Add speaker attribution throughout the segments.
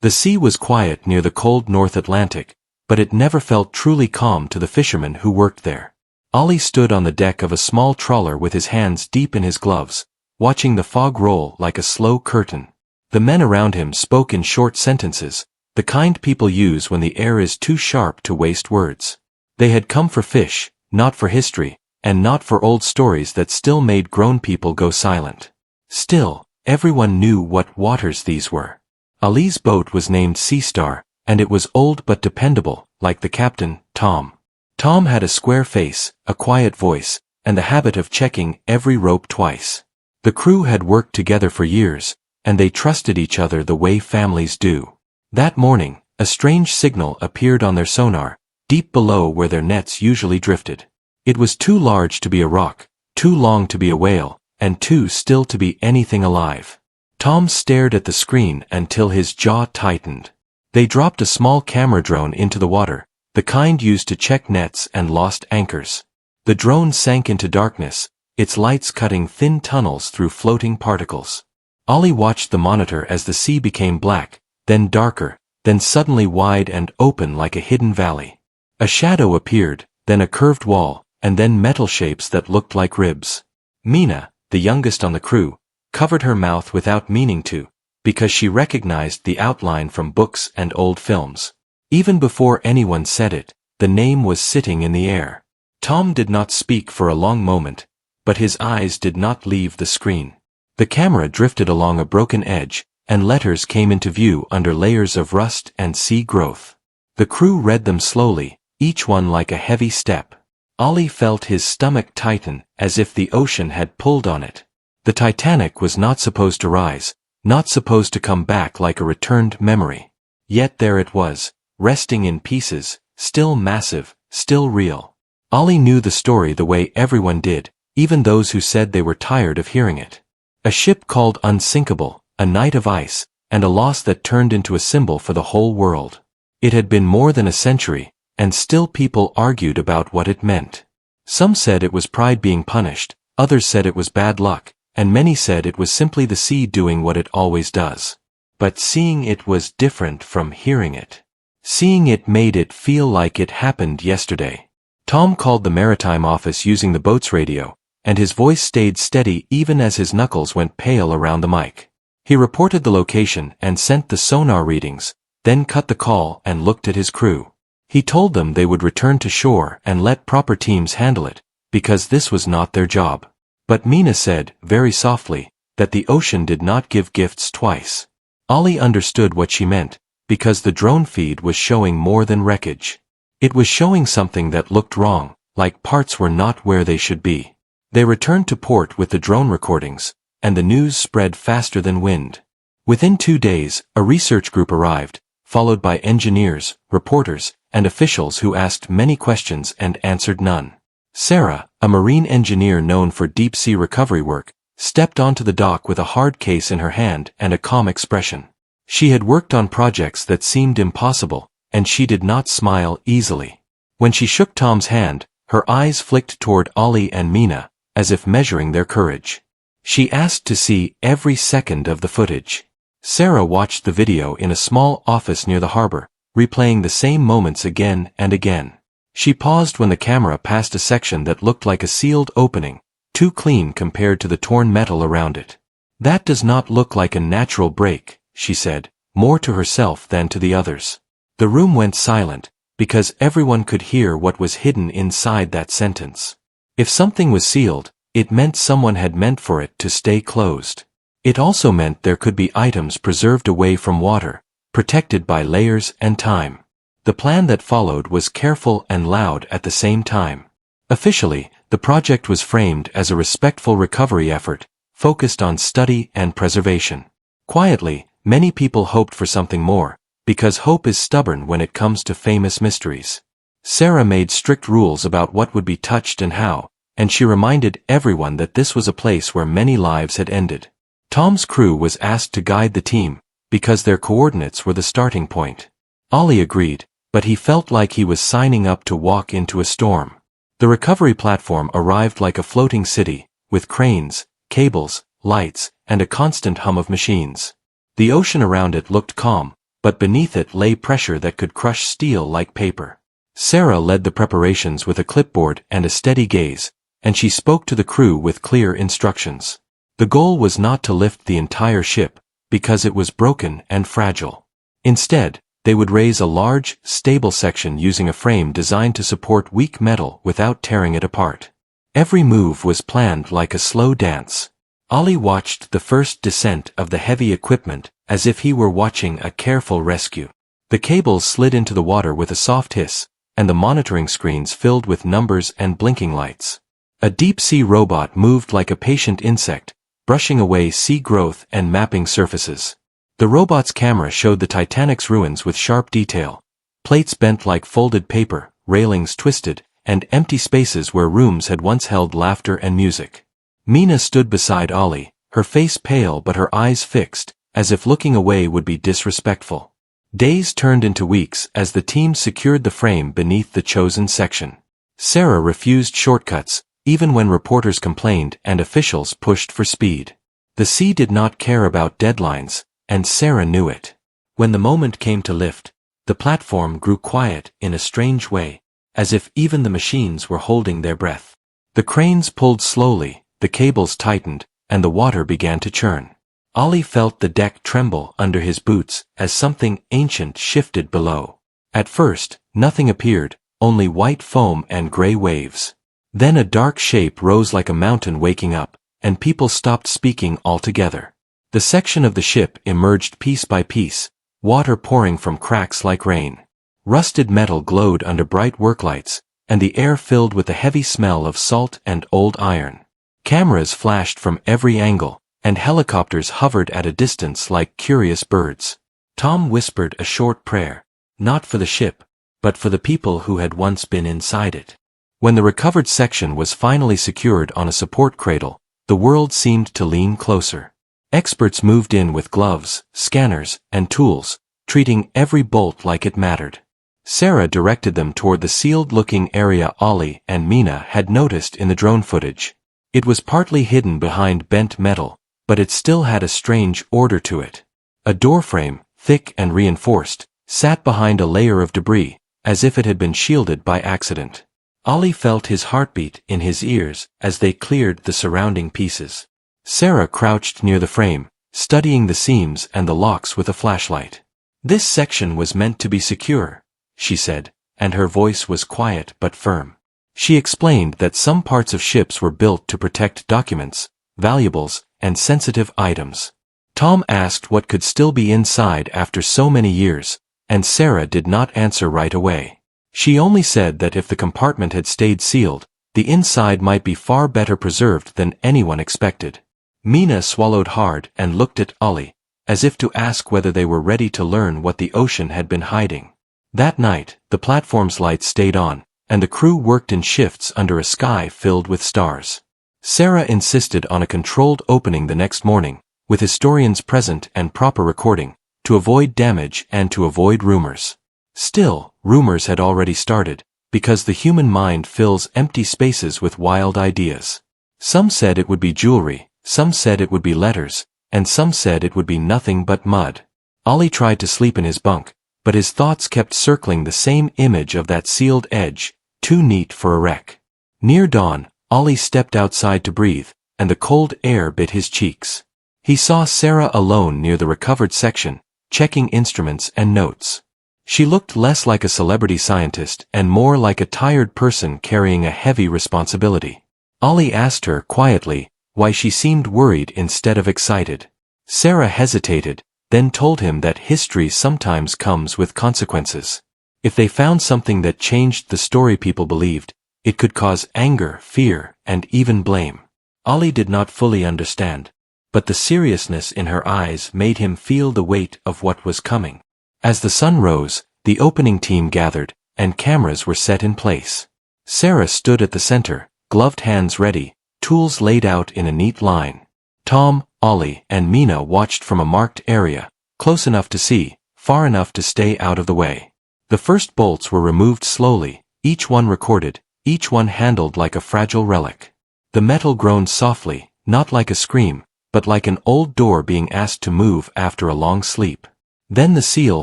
Speaker 1: The sea was quiet near the cold North Atlantic, but it never felt truly calm to the fishermen who worked there. Ollie stood on the deck of a small trawler with his hands deep in his gloves, watching the fog roll like a slow curtain. The men around him spoke in short sentences, the kind people use when the air is too sharp to waste words. They had come for fish, not for history, and not for old stories that still made grown people go silent. Still, everyone knew what waters these were. Ali's boat was named Sea Star, and it was old but dependable, like the captain, Tom. Tom had a square face, a quiet voice, and the habit of checking every rope twice. The crew had worked together for years, and they trusted each other the way families do. That morning, a strange signal appeared on their sonar, deep below where their nets usually drifted. It was too large to be a rock, too long to be a whale, and too still to be anything alive. Tom stared at the screen until his jaw tightened. They dropped a small camera drone into the water, the kind used to check nets and lost anchors. The drone sank into darkness, its lights cutting thin tunnels through floating particles. Ollie watched the monitor as the sea became black, then darker, then suddenly wide and open like a hidden valley. A shadow appeared, then a curved wall, and then metal shapes that looked like ribs. Mina, the youngest on the crew, covered her mouth without meaning to, because she recognized the outline from books and old films. Even before anyone said it, the name was sitting in the air. Tom did not speak for a long moment, but his eyes did not leave the screen. The camera drifted along a broken edge, and letters came into view under layers of rust and sea growth. The crew read them slowly, each one like a heavy step. Ollie felt his stomach tighten, as if the ocean had pulled on it. The Titanic was not supposed to rise, not supposed to come back like a returned memory. Yet there it was, resting in pieces, still massive, still real. Ollie knew the story the way everyone did, even those who said they were tired of hearing it. A ship called unsinkable, a night of ice, and a loss that turned into a symbol for the whole world. It had been more than a century, and still people argued about what it meant. Some said it was pride being punished, others said it was bad luck, and many said it was simply the sea doing what it always does. But seeing it was different from hearing it. Seeing it made it feel like it happened yesterday. Tom called the maritime office using the boat's radio, and his voice stayed steady even as his knuckles went pale around the mic. He reported the location and sent the sonar readings, then cut the call and looked at his crew. He told them they would return to shore and let proper teams handle it, because this was not their job. But Mina said, very softly, that the ocean did not give gifts twice. Ollie understood what she meant, because the drone feed was showing more than wreckage. It was showing something that looked wrong, like parts were not where they should be. They returned to port with the drone recordings, and the news spread faster than wind. Within 2 days, a research group arrived, followed by engineers, reporters, and officials who asked many questions and answered none. Sarah, a marine engineer known for deep-sea recovery work, stepped onto the dock with a hard case in her hand and a calm expression. She had worked on projects that seemed impossible, and she did not smile easily. When she shook Tom's hand, her eyes flicked toward Ollie and Mina, as if measuring their courage. She asked to see every second of the footage. Sarah watched the video in a small office near the harbor, replaying the same moments again and again. She paused when the camera passed a section that looked like a sealed opening, too clean compared to the torn metal around it. "That does not look like a natural break," she said, more to herself than to the others. The room went silent, because everyone could hear what was hidden inside that sentence. If something was sealed, it meant someone had meant for it to stay closed. It also meant there could be items preserved away from water, protected by layers and time. The plan that followed was careful and loud at the same time. Officially, the project was framed as a respectful recovery effort, focused on study and preservation. Quietly, many people hoped for something more, because hope is stubborn when it comes to famous mysteries. Sarah made strict rules about what would be touched and how, and she reminded everyone that this was a place where many lives had ended. Tom's crew was asked to guide the team, because their coordinates were the starting point. Ollie agreed, but he felt like he was signing up to walk into a storm. The recovery platform arrived like a floating city, with cranes, cables, lights, and a constant hum of machines. The ocean around it looked calm, but beneath it lay pressure that could crush steel like paper. Sarah led the preparations with a clipboard and a steady gaze, and she spoke to the crew with clear instructions. The goal was not to lift the entire ship, because it was broken and fragile. Instead, they would raise a large, stable section using a frame designed to support weak metal without tearing it apart. Every move was planned like a slow dance. Ollie watched the first descent of the heavy equipment as if he were watching a careful rescue. The cables slid into the water with a soft hiss, and the monitoring screens filled with numbers and blinking lights. A deep-sea robot moved like a patient insect, brushing away sea growth and mapping surfaces. The robot's camera showed the Titanic's ruins with sharp detail, plates bent like folded paper, railings twisted, and empty spaces where rooms had once held laughter and music. Mina stood beside Ollie, her face pale but her eyes fixed, as if looking away would be disrespectful. Days turned into weeks as the team secured the frame beneath the chosen section. Sarah refused shortcuts, even when reporters complained and officials pushed for speed. The sea did not care about deadlines, and Sarah knew it. When the moment came to lift, the platform grew quiet in a strange way, as if even the machines were holding their breath. The cranes pulled slowly, the cables tightened, and the water began to churn. Ollie felt the deck tremble under his boots as something ancient shifted below. At first, nothing appeared, only white foam and gray waves. Then a dark shape rose like a mountain waking up, and people stopped speaking altogether. The section of the ship emerged piece by piece, water pouring from cracks like rain. Rusted metal glowed under bright worklights, and the air filled with the heavy smell of salt and old iron. Cameras flashed from every angle, and helicopters hovered at a distance like curious birds. Tom whispered a short prayer, not for the ship, but for the people who had once been inside it. When the recovered section was finally secured on a support cradle, the world seemed to lean closer. Experts moved in with gloves, scanners, and tools, treating every bolt like it mattered. Sarah directed them toward the sealed-looking area Ollie and Mina had noticed in the drone footage. It was partly hidden behind bent metal, but it still had a strange order to it. A doorframe, thick and reinforced, sat behind a layer of debris, as if it had been shielded by accident. Ollie felt his heartbeat in his ears as they cleared the surrounding pieces. Sarah crouched near the frame, studying the seams and the locks with a flashlight. "This section was meant to be secure," she said, and her voice was quiet but firm. She explained that some parts of ships were built to protect documents, valuables, and sensitive items. Tom asked what could still be inside after so many years, and Sarah did not answer right away. She only said that if the compartment had stayed sealed, the inside might be far better preserved than anyone expected. Mina swallowed hard and looked at Ollie, as if to ask whether they were ready to learn what the ocean had been hiding. That night, the platform's lights stayed on, and the crew worked in shifts under a sky filled with stars. Sarah insisted on a controlled opening the next morning, with historians present and proper recording, to avoid damage and to avoid rumors. Still, rumors had already started, because the human mind fills empty spaces with wild ideas. Some said it would be jewelry, some said it would be letters, and some said it would be nothing but mud. Ollie tried to sleep in his bunk, but his thoughts kept circling the same image of that sealed edge, too neat for a wreck. Near dawn, Ollie stepped outside to breathe, and the cold air bit his cheeks. He saw Sarah alone near the recovered section, checking instruments and notes. She looked less like a celebrity scientist and more like a tired person carrying a heavy responsibility. Ollie asked her quietly why she seemed worried instead of excited. Sarah hesitated, then told him that history sometimes comes with consequences. If they found something that changed the story people believed, it could cause anger, fear, and even blame. Ollie did not fully understand, but the seriousness in her eyes made him feel the weight of what was coming. As the sun rose, the opening team gathered, and cameras were set in place. Sarah stood at the center, gloved hands ready, tools laid out in a neat line. Tom, Ollie, and Mina watched from a marked area, close enough to see, far enough to stay out of the way. The first bolts were removed slowly, each one recorded, each one handled like a fragile relic. The metal groaned softly, not like a scream, but like an old door being asked to move after a long sleep. Then the seal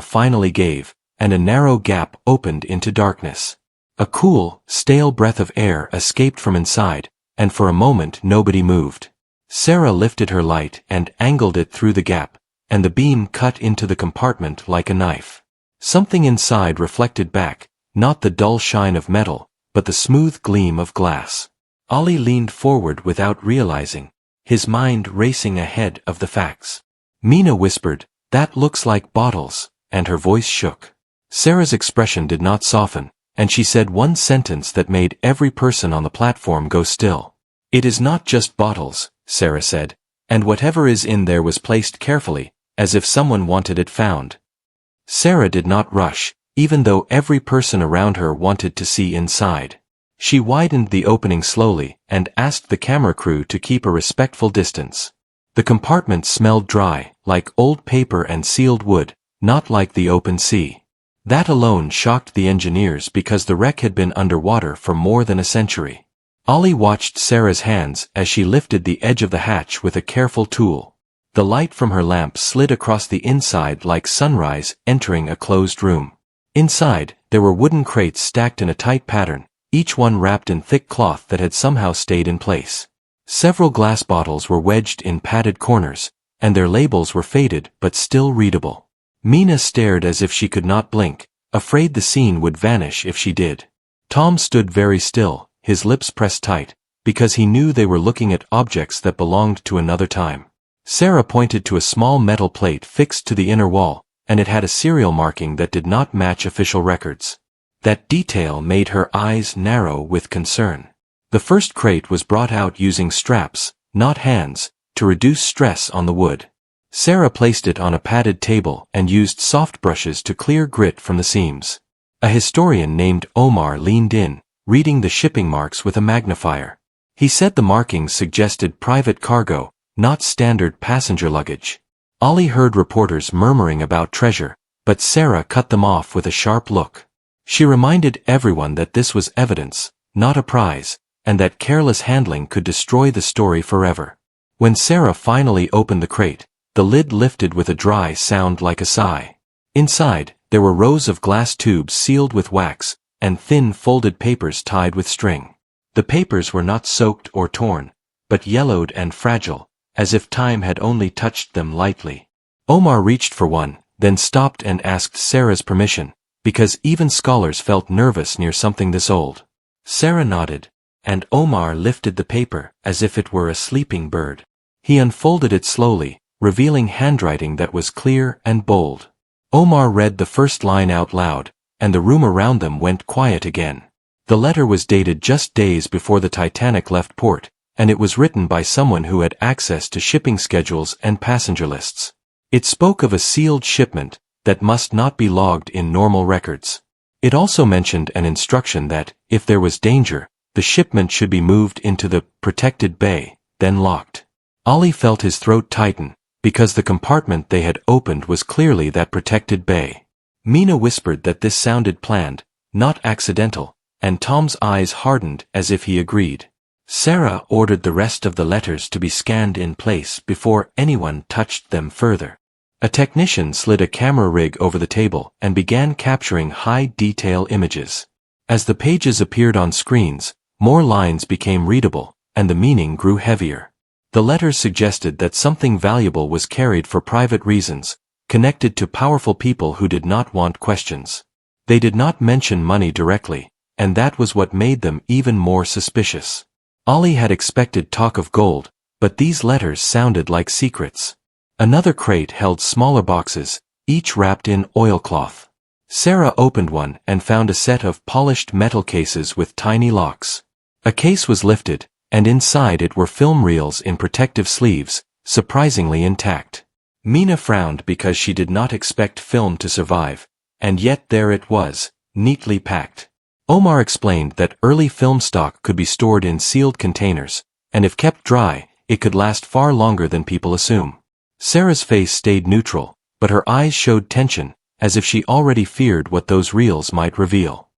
Speaker 1: finally gave, and a narrow gap opened into darkness. A cool, stale breath of air escaped from inside, and for a moment nobody moved. Sarah lifted her light and angled it through the gap, and the beam cut into the compartment like a knife. Something inside reflected back, not the dull shine of metal, but the smooth gleam of glass. Ollie leaned forward without realizing, his mind racing ahead of the facts. Mina whispered, "That looks like bottles," and her voice shook. Sarah's expression did not soften, and she said one sentence that made every person on the platform go still. "It is not just bottles," Sarah said, "and whatever is in there was placed carefully, as if someone wanted it found." Sarah did not rush, even though every person around her wanted to see inside. She widened the opening slowly and asked the camera crew to keep a respectful distance. The compartment smelled dry, like old paper and sealed wood, not like the open sea. That alone shocked the engineers because the wreck had been underwater for more than a century. Ollie watched Sarah's hands as she lifted the edge of the hatch with a careful tool. The light from her lamp slid across the inside like sunrise entering a closed room. Inside, there were wooden crates stacked in a tight pattern, each one wrapped in thick cloth that had somehow stayed in place. Several glass bottles were wedged in padded corners, and their labels were faded but still readable. Mina stared as if she could not blink, afraid the scene would vanish if she did. Tom stood very still, his lips pressed tight, because he knew they were looking at objects that belonged to another time. Sarah pointed to a small metal plate fixed to the inner wall, and it had a serial marking that did not match official records. That detail made her eyes narrow with concern. The first crate was brought out using straps, not hands, to reduce stress on the wood. Sarah placed it on a padded table and used soft brushes to clear grit from the seams. A historian named Omar leaned in, reading the shipping marks with a magnifier. He said the markings suggested private cargo, not standard passenger luggage. Ollie heard reporters murmuring about treasure, but Sarah cut them off with a sharp look. She reminded everyone that this was evidence, not a prize, and that careless handling could destroy the story forever. When Sarah finally opened the crate, the lid lifted with a dry sound like a sigh. Inside, there were rows of glass tubes sealed with wax, and thin folded papers tied with string. The papers were not soaked or torn, but yellowed and fragile, as if time had only touched them lightly. Omar reached for one, then stopped and asked Sarah's permission, because even scholars felt nervous near something this old. Sarah nodded, and Omar lifted the paper as if it were a sleeping bird. He unfolded it slowly, revealing handwriting that was clear and bold. Omar read the first line out loud, and the room around them went quiet again. The letter was dated just days before the Titanic left port, and it was written by someone who had access to shipping schedules and passenger lists. It spoke of a sealed shipment that must not be logged in normal records. It also mentioned an instruction that, if there was danger, the shipment should be moved into the protected bay, then locked. Ollie felt his throat tighten, because the compartment they had opened was clearly that protected bay. Mina whispered that this sounded planned, not accidental, and Tom's eyes hardened as if he agreed. Sarah ordered the rest of the letters to be scanned in place before anyone touched them further. A technician slid a camera rig over the table and began capturing high-detail images. As the pages appeared on screens, more lines became readable, and the meaning grew heavier. The letters suggested that something valuable was carried for private reasons, connected to powerful people who did not want questions. They did not mention money directly, and that was what made them even more suspicious. Ollie had expected talk of gold, but these letters sounded like secrets. Another crate held smaller boxes, each wrapped in oilcloth. Sarah opened one and found a set of polished metal cases with tiny locks. A case was lifted, and inside it were film reels in protective sleeves, surprisingly intact. Mina frowned because she did not expect film to survive, and yet there it was, neatly packed. Omar explained that early film stock could be stored in sealed containers, and if kept dry, it could last far longer than people assume. Sarah's face stayed neutral, but her eyes showed tension, as if she already feared what those reels might reveal.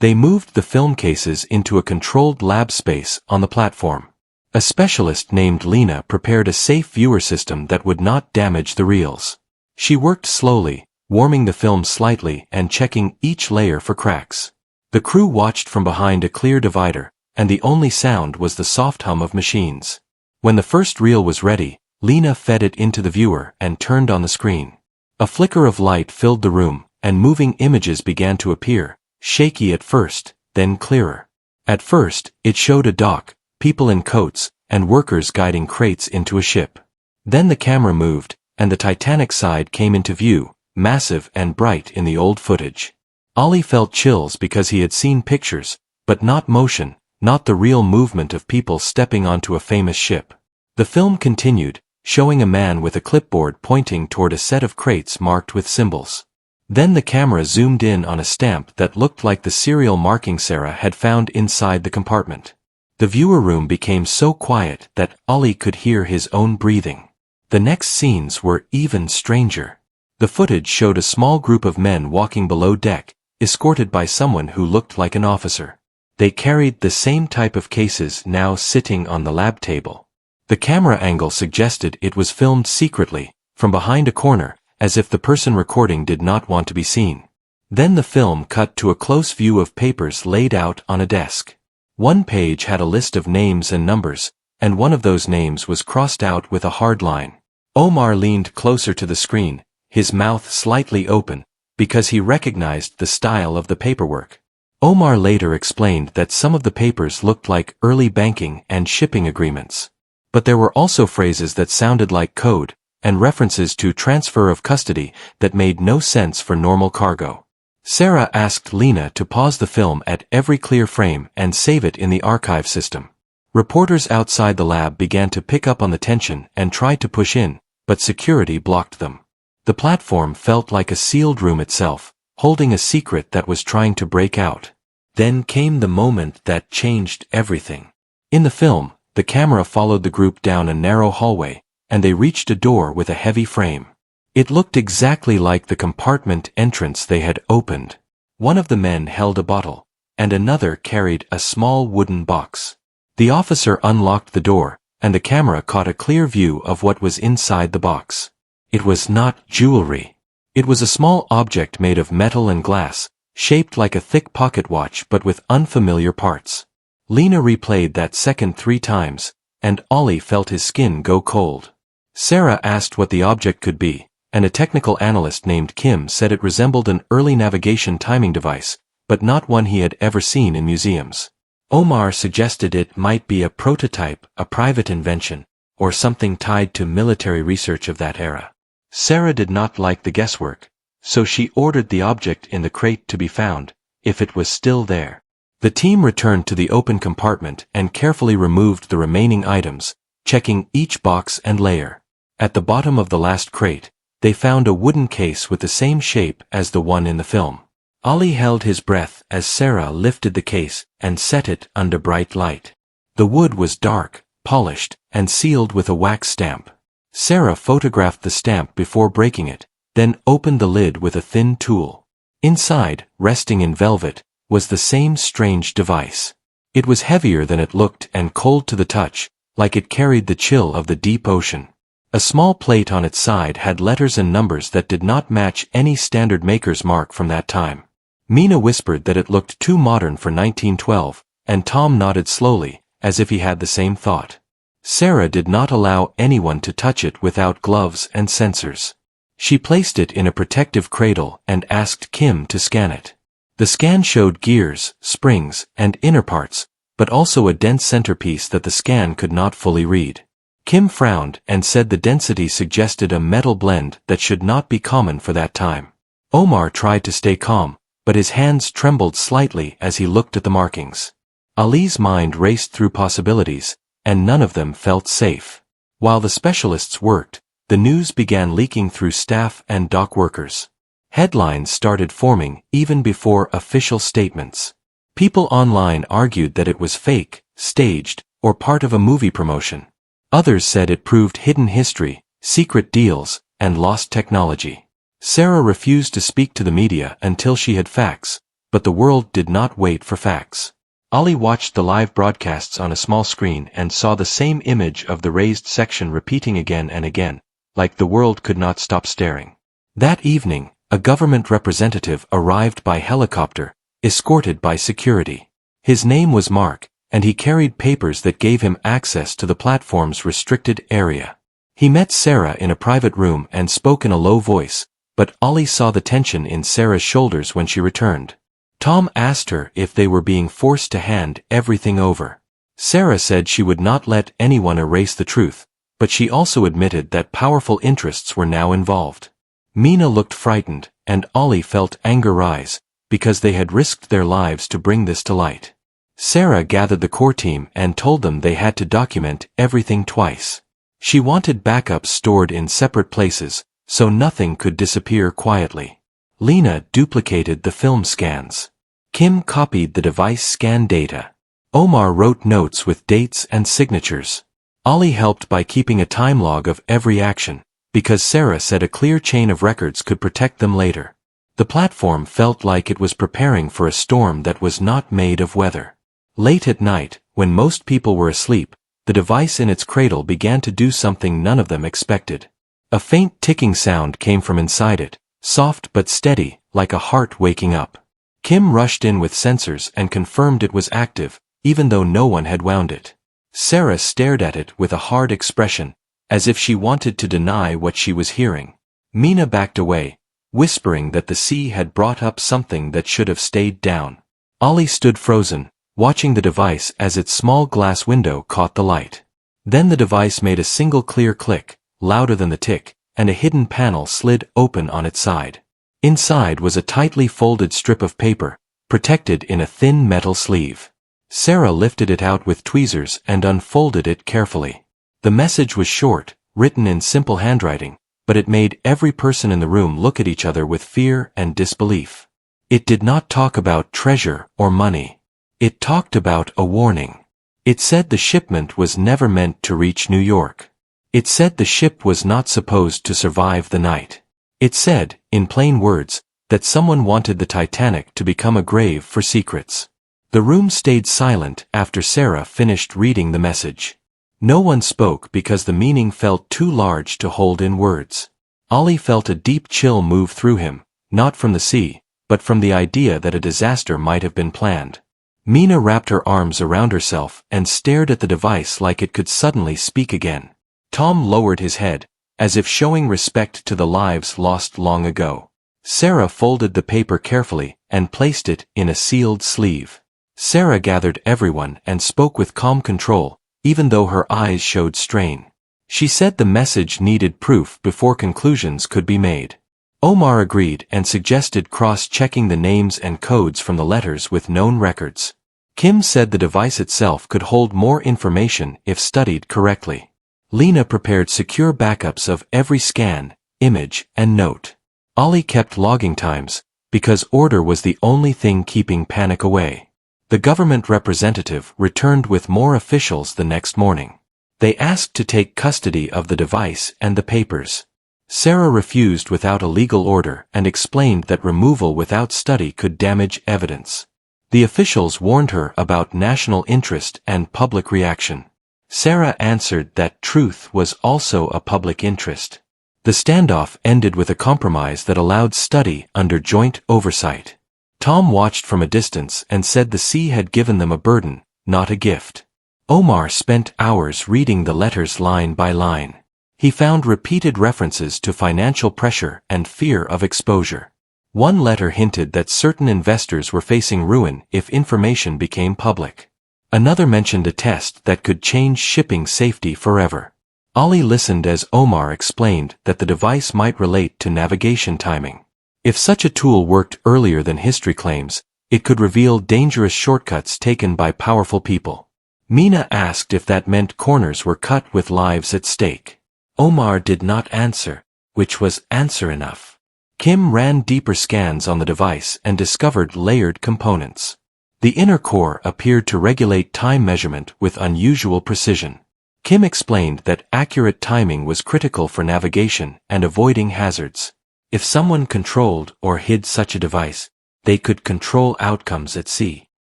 Speaker 1: They moved the film cases into a controlled lab space on the platform. A specialist named Lena prepared a safe viewer system that would not damage the reels. She worked slowly, warming the film slightly and checking each layer for cracks. The crew watched from behind a clear divider, and the only sound was the soft hum of machines. When the first reel was ready, Lena fed it into the viewer and turned on the screen. A flicker of light filled the room, and moving images began to appear, shaky at first, then clearer. At first, it showed a dock, people in coats, and workers guiding crates into a ship. Then the camera moved, and the Titanic side came into view, massive and bright in the old footage. Ollie felt chills because he had seen pictures, but not motion, not the real movement of people stepping onto a famous ship. The film continued, showing a man with a clipboard pointing toward a set of crates marked with symbols. Then the camera zoomed in on a stamp that looked like the serial marking Sarah had found inside the compartment. The viewer room became so quiet that Ollie could hear his own breathing. The next scenes were even stranger. The footage showed a small group of men walking below deck, escorted by someone who looked like an officer. They carried the same type of cases now sitting on the lab table. The camera angle suggested it was filmed secretly, from behind a corner, as if the person recording did not want to be seen. Then the film cut to a close view of papers laid out on a desk. One page had a list of names and numbers, and one of those names was crossed out with a hard line. Omar leaned closer to the screen, his mouth slightly open, because he recognized the style of the paperwork. Omar later explained that some of the papers looked like early banking and shipping agreements. But there were also phrases that sounded like code, and references to transfer of custody that made no sense for normal cargo. Sarah asked Lena to pause the film at every clear frame and save it in the archive system. Reporters outside the lab began to pick up on the tension and tried to push in, but security blocked them. The platform felt like a sealed room itself, holding a secret that was trying to break out. Then came the moment that changed everything. In the film, the camera followed the group down a narrow hallway, and they reached a door with a heavy frame. It looked exactly like the compartment entrance they had opened. One of the men held a bottle, and another carried a small wooden box. The officer unlocked the door, and the camera caught a clear view of what was inside the box. It was not jewelry. It was a small object made of metal and glass, shaped like a thick pocket watch but with unfamiliar parts. Lena replayed that second 3 times, and Ollie felt his skin go cold. Sarah asked what the object could be, and a technical analyst named Kim said it resembled an early navigation timing device, but not one he had ever seen in museums. Omar suggested it might be a prototype, a private invention, or something tied to military research of that era. Sarah did not like the guesswork, so she ordered the object in the crate to be found, if it was still there. The team returned to the open compartment and carefully removed the remaining items, checking each box and layer. At the bottom of the last crate, they found a wooden case with the same shape as the one in the film. Ollie held his breath as Sarah lifted the case and set it under bright light. The wood was dark, polished, and sealed with a wax stamp. Sarah photographed the stamp before breaking it, then opened the lid with a thin tool. Inside, resting in velvet, was the same strange device. It was heavier than it looked and cold to the touch, like it carried the chill of the deep ocean. A small plate on its side had letters and numbers that did not match any standard maker's mark from that time. Mina whispered that it looked too modern for 1912, and Tom nodded slowly, as if he had the same thought. Sarah did not allow anyone to touch it without gloves and sensors. She placed it in a protective cradle and asked Kim to scan it. The scan showed gears, springs, and inner parts, but also a dense centerpiece that the scan could not fully read. Kim frowned and said the density suggested a metal blend that should not be common for that time. Omar tried to stay calm, but his hands trembled slightly as he looked at the markings. Ali's mind raced through possibilities, and none of them felt safe. While the specialists worked, the news began leaking through staff and dock workers. Headlines started forming even before official statements. People online argued that it was fake, staged, or part of a movie promotion. Others said it proved hidden history, secret deals, and lost technology. Sarah refused to speak to the media until she had facts, but the world did not wait for facts. Ollie watched the live broadcasts on a small screen and saw the same image of the raised section repeating again and again, like the world could not stop staring. That evening, a government representative arrived by helicopter, escorted by security. His name was Mark, and he carried papers that gave him access to the platform's restricted area. He met Sarah in a private room and spoke in a low voice, but Ollie saw the tension in Sarah's shoulders when she returned. Tom asked her if they were being forced to hand everything over. Sarah said she would not let anyone erase the truth, but she also admitted that powerful interests were now involved. Mina looked frightened, and Ollie felt anger rise, because they had risked their lives to bring this to light. Sarah gathered the core team and told them they had to document everything twice. She wanted backups stored in separate places, so nothing could disappear quietly. Lena duplicated the film scans. Kim copied the device scan data. Omar wrote notes with dates and signatures. Ollie helped by keeping a time log of every action, because Sarah said a clear chain of records could protect them later. The platform felt like it was preparing for a storm that was not made of weather. Late at night, when most people were asleep, the device in its cradle began to do something none of them expected. A faint ticking sound came from inside it, soft but steady, like a heart waking up. Kim rushed in with sensors and confirmed it was active, even though no one had wound it. Sarah stared at it with a hard expression, as if she wanted to deny what she was hearing. Mina backed away, whispering that the sea had brought up something that should have stayed down. Ollie stood frozen, watching the device as its small glass window caught the light. Then the device made a single clear click, louder than the tick, and a hidden panel slid open on its side. Inside was a tightly folded strip of paper, protected in a thin metal sleeve. Sarah lifted it out with tweezers and unfolded it carefully. The message was short, written in simple handwriting, but it made every person in the room look at each other with fear and disbelief. It did not talk about treasure or money. It talked about a warning. It said the shipment was never meant to reach New York. It said the ship was not supposed to survive the night. It said, in plain words, that someone wanted the Titanic to become a grave for secrets. The room stayed silent after Sarah finished reading the message. No one spoke because the meaning felt too large to hold in words. Ollie felt a deep chill move through him, not from the sea, but from the idea that a disaster might have been planned. Mina wrapped her arms around herself and stared at the device like it could suddenly speak again. Tom lowered his head, as if showing respect to the lives lost long ago. Sarah folded the paper carefully and placed it in a sealed sleeve. Sarah gathered everyone and spoke with calm control, even though her eyes showed strain. She said the message needed proof before conclusions could be made. Omar agreed and suggested cross-checking the names and codes from the letters with known records. Kim said the device itself could hold more information if studied correctly. Lena prepared secure backups of every scan, image, and note. Ollie kept logging times, because order was the only thing keeping panic away. The government representative returned with more officials the next morning. They asked to take custody of the device and the papers. Sarah refused without a legal order and explained that removal without study could damage evidence. The officials warned her about national interest and public reaction. Sarah answered that truth was also a public interest. The standoff ended with a compromise that allowed study under joint oversight. Tom watched from a distance and said the sea had given them a burden, not a gift. Omar spent hours reading the letters line by line. He found repeated references to financial pressure and fear of exposure. One letter hinted that certain investors were facing ruin if information became public. Another mentioned a test that could change shipping safety forever. Ollie listened as Omar explained that the device might relate to navigation timing. If such a tool worked earlier than history claims, it could reveal dangerous shortcuts taken by powerful people. Mina asked if that meant corners were cut with lives at stake. Omar did not answer, which was answer enough. Kim ran deeper scans on the device and discovered layered components. The inner core appeared to regulate time measurement with unusual precision. Kim explained that accurate timing was critical for navigation and avoiding hazards. If someone controlled or hid such a device, they could control outcomes at sea.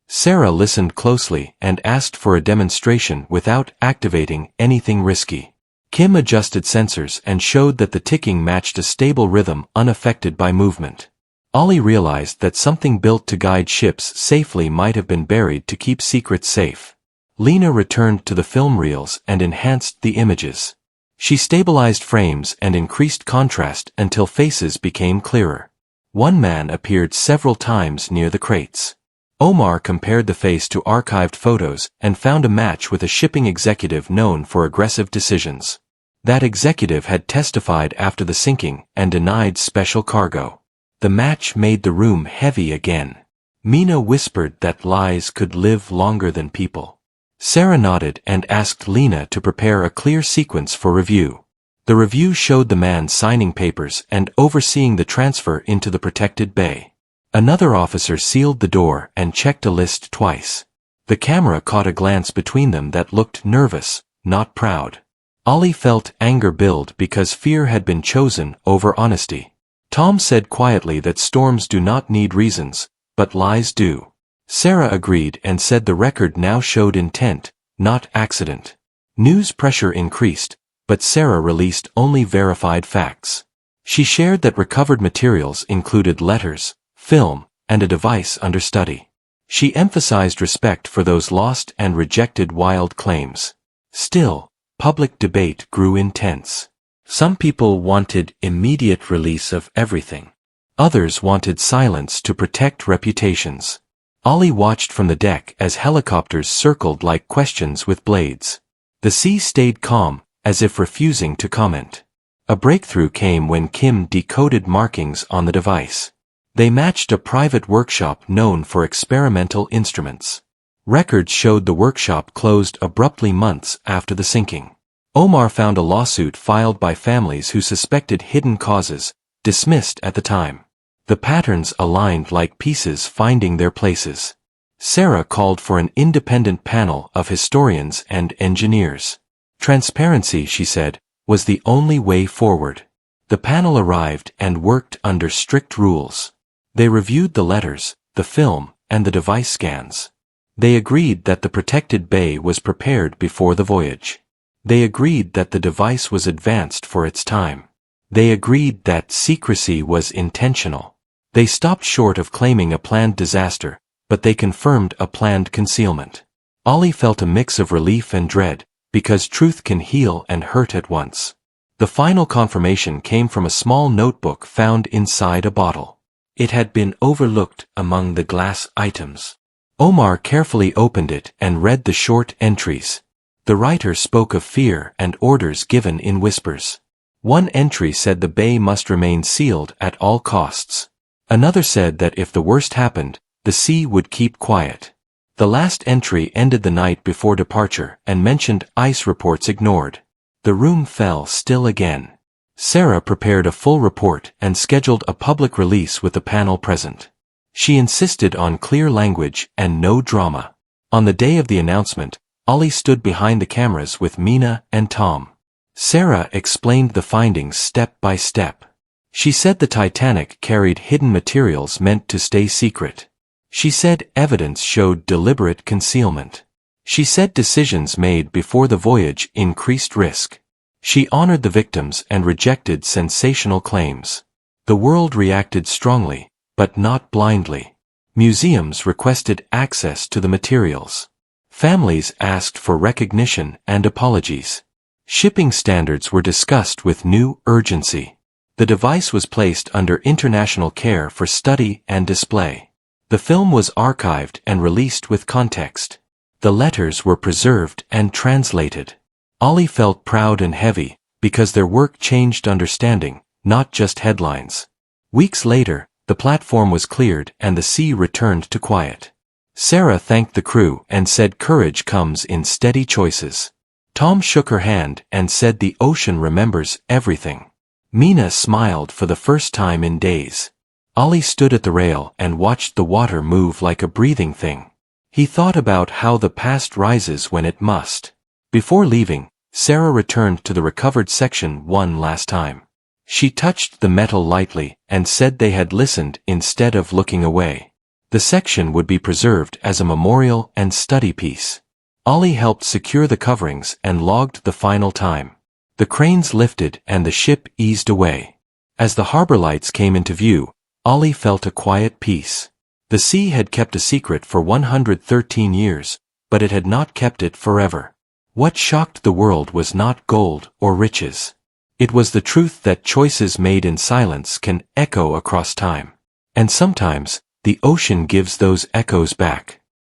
Speaker 1: Sarah listened closely and asked for a demonstration without activating anything risky. Kim adjusted sensors and showed that the ticking matched a stable rhythm unaffected by movement. Ollie realized that something built to guide ships safely might have been buried to keep secrets safe. Lena returned to the film reels and enhanced the images. She stabilized frames and increased contrast until faces became clearer. One man appeared several times near the crates. Omar compared the face to archived photos and found a match with a shipping executive known for aggressive decisions. That executive had testified after the sinking and denied special cargo. The match made the room heavy again. Mina whispered that lies could live longer than people. Sarah nodded and asked Lena to prepare a clear sequence for review. The review showed the man signing papers and overseeing the transfer into the protected bay. Another officer sealed the door and checked a list twice. The camera caught a glance between them that looked nervous, not proud. Ollie felt anger build because fear had been chosen over honesty. Tom said quietly that storms do not need reasons, but lies do. Sarah agreed and said the record now showed intent, not accident. News pressure increased, but Sarah released only verified facts. She shared that recovered materials included letters, film, and a device under study. She emphasized respect for those lost and rejected wild claims. Still, public debate grew intense. Some people wanted immediate release of everything. Others wanted silence to protect reputations. Ollie watched from the deck as helicopters circled like questions with blades. The sea stayed calm, as if refusing to comment. A breakthrough came when Kim decoded markings on the device. They matched a private workshop known for experimental instruments. Records showed the workshop closed abruptly months after the sinking. Omar found a lawsuit filed by families who suspected hidden causes, dismissed at the time. The patterns aligned like pieces finding their places. Sarah called for an independent panel of historians and engineers. Transparency, she said, was the only way forward. The panel arrived and worked under strict rules. They reviewed the letters, the film, and the device scans. They agreed that the protected bay was prepared before the voyage. They agreed that the device was advanced for its time. They agreed that secrecy was intentional. They stopped short of claiming a planned disaster, but they confirmed a planned concealment. Ollie felt a mix of relief and dread, because truth can heal and hurt at once. The final confirmation came from a small notebook found inside a bottle. It had been overlooked among the glass items. Omar carefully opened it and read the short entries. The writer spoke of fear and orders given in whispers. One entry said the bay must remain sealed at all costs. Another said that if the worst happened, the sea would keep quiet. The last entry ended the night before departure and mentioned ice reports ignored. The room fell still again. Sarah prepared a full report and scheduled a public release with the panel present. She insisted on clear language and no drama. On the day of the announcement, Ollie stood behind the cameras with Mina and Tom. Sarah explained the findings step by step. She said the Titanic carried hidden materials meant to stay secret. She said evidence showed deliberate concealment. She said decisions made before the voyage increased risk. She honored the victims and rejected sensational claims. The world reacted strongly, but not blindly. Museums requested access to the materials. Families asked for recognition and apologies. Shipping standards were discussed with new urgency. The device was placed under international care for study and display. The film was archived and released with context. The letters were preserved and translated. Ollie felt proud and heavy, because their work changed understanding, not just headlines. Weeks later, the platform was cleared and the sea returned to quiet. Sarah thanked the crew and said courage comes in steady choices. Tom shook her hand and said the ocean remembers everything. Mina smiled for the first time in days. Ollie stood at the rail and watched the water move like a breathing thing. He thought about how the past rises when it must. Before leaving, Sarah returned to the recovered section one last time. She touched the metal lightly and said they had listened instead of looking away. The section would be preserved as a memorial and study piece. Ollie helped secure the coverings and logged the final time. The cranes lifted and the ship eased away. As the harbor lights came into view, Ollie felt a quiet peace. The sea had kept a secret for 113 years, but it had not kept it forever. What shocked the world was not gold or riches. It was the truth that choices made in silence can echo across time. And sometimes, the ocean gives those echoes back.